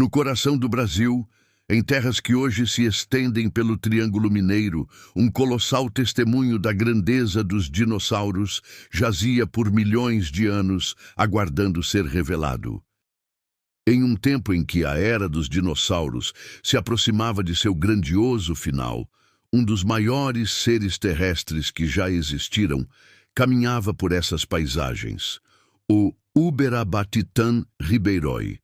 No coração do Brasil, em terras que hoje se estendem pelo Triângulo Mineiro, um colossal testemunho da grandeza dos dinossauros jazia por milhões de anos, aguardando ser revelado. Em um tempo em que a era dos dinossauros se aproximava de seu grandioso final, um dos maiores seres terrestres que já existiram caminhava por essas paisagens, o Uberabatitan ribeiroi.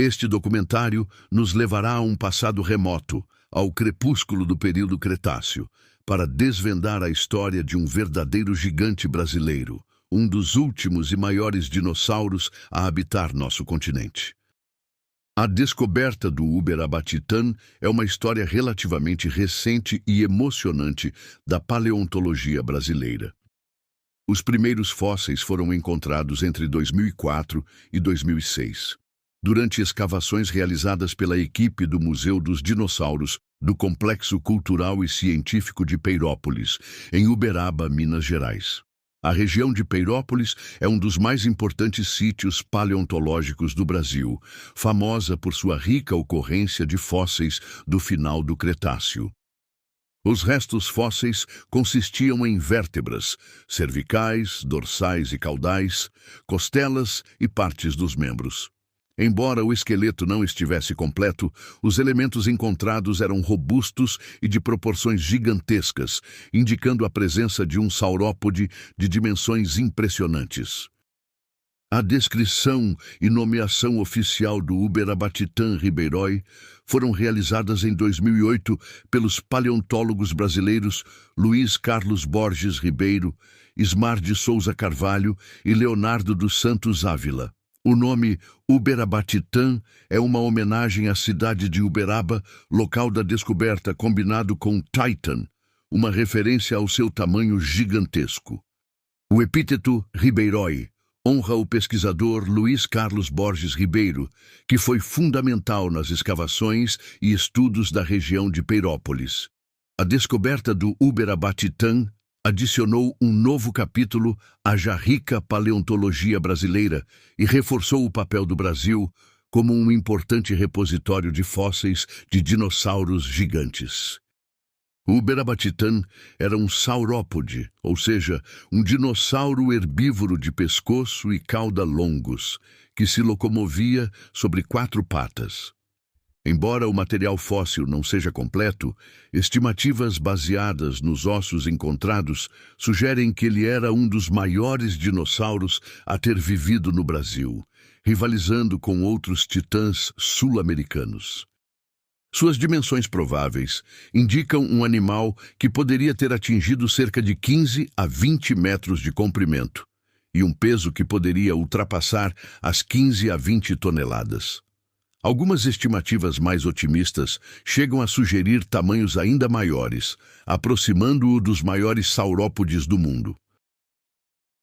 Este documentário nos levará a um passado remoto, ao crepúsculo do período Cretáceo, para desvendar a história de um verdadeiro gigante brasileiro, um dos últimos e maiores dinossauros a habitar nosso continente. A descoberta do Uberabatitan é uma história relativamente recente e emocionante da paleontologia brasileira. Os primeiros fósseis foram encontrados entre 2004 e 2006. Durante escavações realizadas pela equipe do Museu dos Dinossauros do Complexo Cultural e Científico de Peirópolis, em Uberaba, Minas Gerais. A região de Peirópolis é um dos mais importantes sítios paleontológicos do Brasil, famosa por sua rica ocorrência de fósseis do final do Cretáceo. Os restos fósseis consistiam em vértebras, cervicais, dorsais e caudais, costelas e partes dos membros. Embora o esqueleto não estivesse completo, os elementos encontrados eram robustos e de proporções gigantescas, indicando a presença de um saurópode de dimensões impressionantes. A descrição e nomeação oficial do Uberabatitan ribeiroi foram realizadas em 2008 pelos paleontólogos brasileiros Luiz Carlos Borges Ribeiro, Ismar de Souza Carvalho e Leonardo dos Santos Ávila. O nome Uberabatitan é uma homenagem à cidade de Uberaba, local da descoberta, combinado com Titan, uma referência ao seu tamanho gigantesco. O epíteto ribeiroi honra o pesquisador Luiz Carlos Borges Ribeiro, que foi fundamental nas escavações e estudos da região de Peirópolis. A descoberta do Uberabatitan adicionou um novo capítulo à já rica paleontologia brasileira e reforçou o papel do Brasil como um importante repositório de fósseis de dinossauros gigantes. O Uberabatitan era um saurópode, ou seja, um dinossauro herbívoro de pescoço e cauda longos, que se locomovia sobre 4 patas. Embora o material fóssil não seja completo, estimativas baseadas nos ossos encontrados sugerem que ele era um dos maiores dinossauros a ter vivido no Brasil, rivalizando com outros titãs sul-americanos. Suas dimensões prováveis indicam um animal que poderia ter atingido cerca de 15 a 20 metros de comprimento e um peso que poderia ultrapassar as 15 a 20 toneladas. Algumas estimativas mais otimistas chegam a sugerir tamanhos ainda maiores, aproximando-o dos maiores saurópodes do mundo.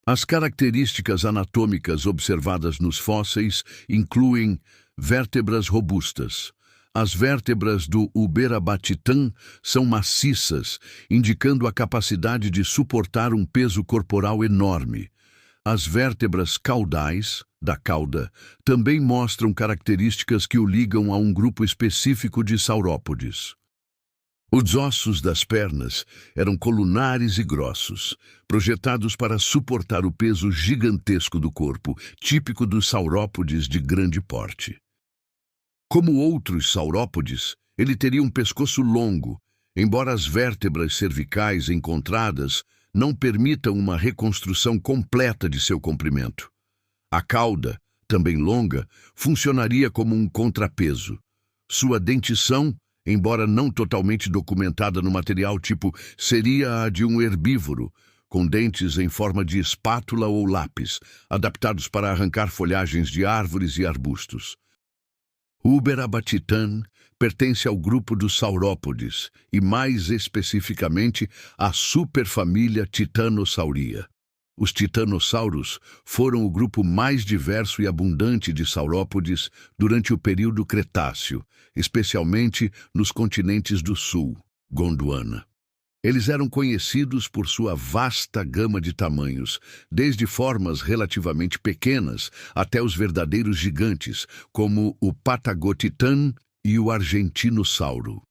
As características anatômicas observadas nos fósseis incluem vértebras robustas. As vértebras do Uberabatitan são maciças, indicando a capacidade de suportar um peso corporal enorme. As vértebras caudais, da cauda, também mostram características que o ligam a um grupo específico de saurópodes. Os ossos das pernas eram colunares e grossos, projetados para suportar o peso gigantesco do corpo, típico dos saurópodes de grande porte. Como outros saurópodes, ele teria um pescoço longo, embora as vértebras cervicais encontradas não permitam uma reconstrução completa de seu comprimento. A cauda, também longa, funcionaria como um contrapeso. Sua dentição, embora não totalmente documentada no material tipo, seria a de um herbívoro, com dentes em forma de espátula ou lápis, adaptados para arrancar folhagens de árvores e arbustos. O Uberabatitan pertence ao grupo dos saurópodes e, mais especificamente, à superfamília Titanossauria. Os titanossauros foram o grupo mais diverso e abundante de saurópodes durante o período Cretáceo, especialmente nos continentes do sul, Gondwana. Eles eram conhecidos por sua vasta gama de tamanhos, desde formas relativamente pequenas até os verdadeiros gigantes, como o Patagotitan e o Argentinosauro.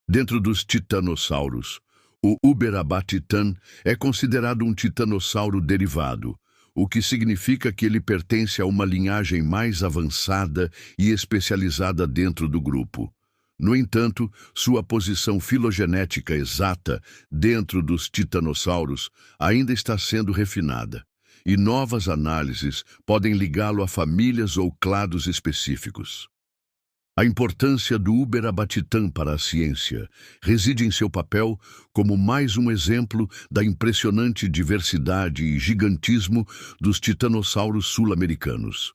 Dentro dos titanossauros, o Uberabatitan é considerado um titanossauro derivado, o que significa que ele pertence a uma linhagem mais avançada e especializada dentro do grupo. No entanto, sua posição filogenética exata dentro dos titanossauros ainda está sendo refinada, e novas análises podem ligá-lo a famílias ou clados específicos. A importância do Uberabatitan para a ciência reside em seu papel como mais um exemplo da impressionante diversidade e gigantismo dos titanossauros sul-americanos.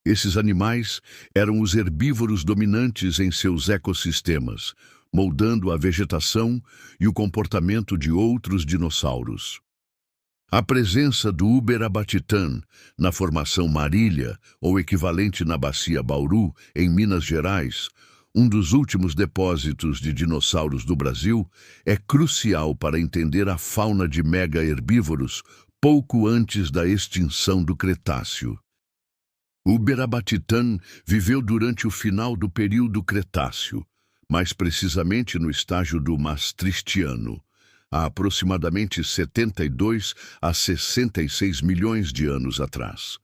Esses animais eram os herbívoros dominantes em seus ecossistemas, moldando a vegetação e o comportamento de outros dinossauros. A presença do Uberabatitan na formação Marília, ou equivalente na Bacia Bauru, em Minas Gerais, um dos últimos depósitos de dinossauros do Brasil, é crucial para entender a fauna de mega-herbívoros pouco antes da extinção do Cretáceo. O Uberabatitan viveu durante o final do período Cretáceo, mais precisamente no estágio do Maastrichtiano, há aproximadamente 72 a 66 milhões de anos atrás.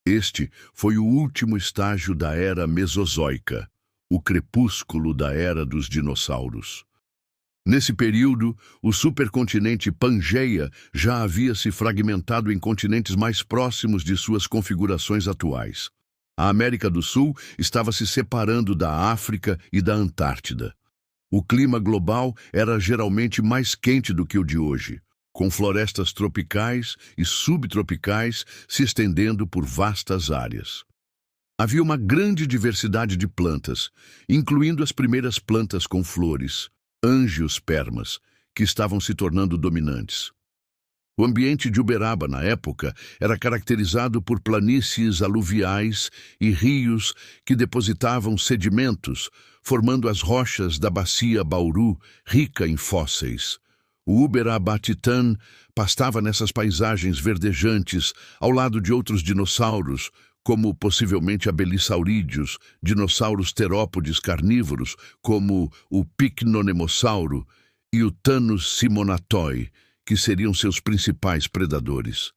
Este foi o último estágio da Era Mesozoica, o crepúsculo da Era dos Dinossauros. Nesse período, o supercontinente Pangeia já havia se fragmentado em continentes mais próximos de suas configurações atuais. A América do Sul estava se separando da África e da Antártida. O clima global era geralmente mais quente do que o de hoje, com florestas tropicais e subtropicais se estendendo por vastas áreas. Havia uma grande diversidade de plantas, incluindo as primeiras plantas com flores, angiospermas, que estavam se tornando dominantes. O ambiente de Uberaba, na época, era caracterizado por planícies aluviais e rios que depositavam sedimentos, formando as rochas da Bacia Bauru, rica em fósseis. O Uberabatitan pastava nessas paisagens verdejantes, ao lado de outros dinossauros, como possivelmente abelissaurídeos, dinossauros terópodes carnívoros, como o Pycnonemossauro e o Thanos simonatoi, que seriam seus principais predadores.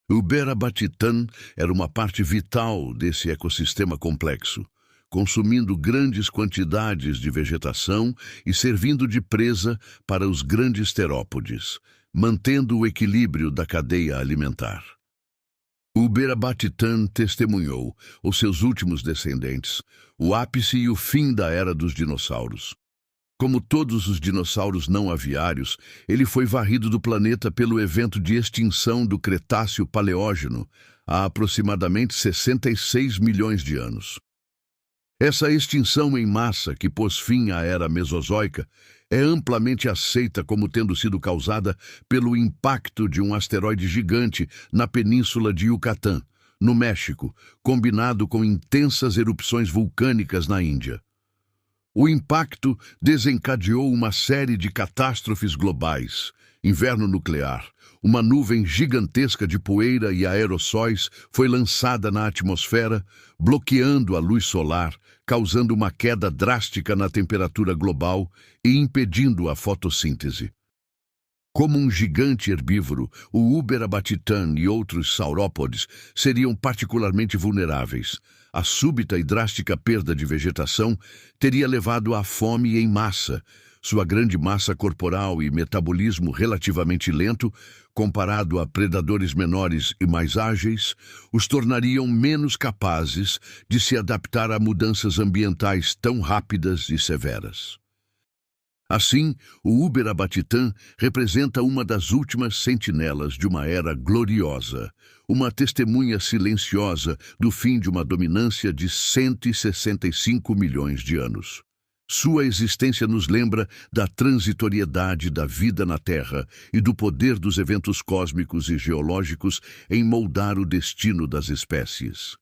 O Uberabatitan era uma parte vital desse ecossistema complexo, consumindo grandes quantidades de vegetação e servindo de presa para os grandes terópodes, mantendo o equilíbrio da cadeia alimentar. O Uberabatitan testemunhou, os seus últimos descendentes, o ápice e o fim da Era dos Dinossauros. Como todos os dinossauros não aviários, ele foi varrido do planeta pelo evento de extinção do Cretáceo-Paleógeno há aproximadamente 66 milhões de anos. Essa extinção em massa que pôs fim à Era Mesozoica é amplamente aceita como tendo sido causada pelo impacto de um asteroide gigante na península de Yucatán, no México, combinado com intensas erupções vulcânicas na Índia. O impacto desencadeou uma série de catástrofes globais: inverno nuclear, uma nuvem gigantesca de poeira e aerossóis foi lançada na atmosfera, bloqueando a luz solar, causando uma queda drástica na temperatura global e impedindo a fotossíntese. Como um gigante herbívoro, o Uberabatitan e outros saurópodes seriam particularmente vulneráveis. A súbita e drástica perda de vegetação teria levado à fome em massa. Sua grande massa corporal e metabolismo relativamente lento, comparado a predadores menores e mais ágeis, os tornariam menos capazes de se adaptar a mudanças ambientais tão rápidas e severas. Assim, o Uberabatitan representa uma das últimas sentinelas de uma era gloriosa, uma testemunha silenciosa do fim de uma dominância de 165 milhões de anos. Sua existência nos lembra da transitoriedade da vida na Terra e do poder dos eventos cósmicos e geológicos em moldar o destino das espécies.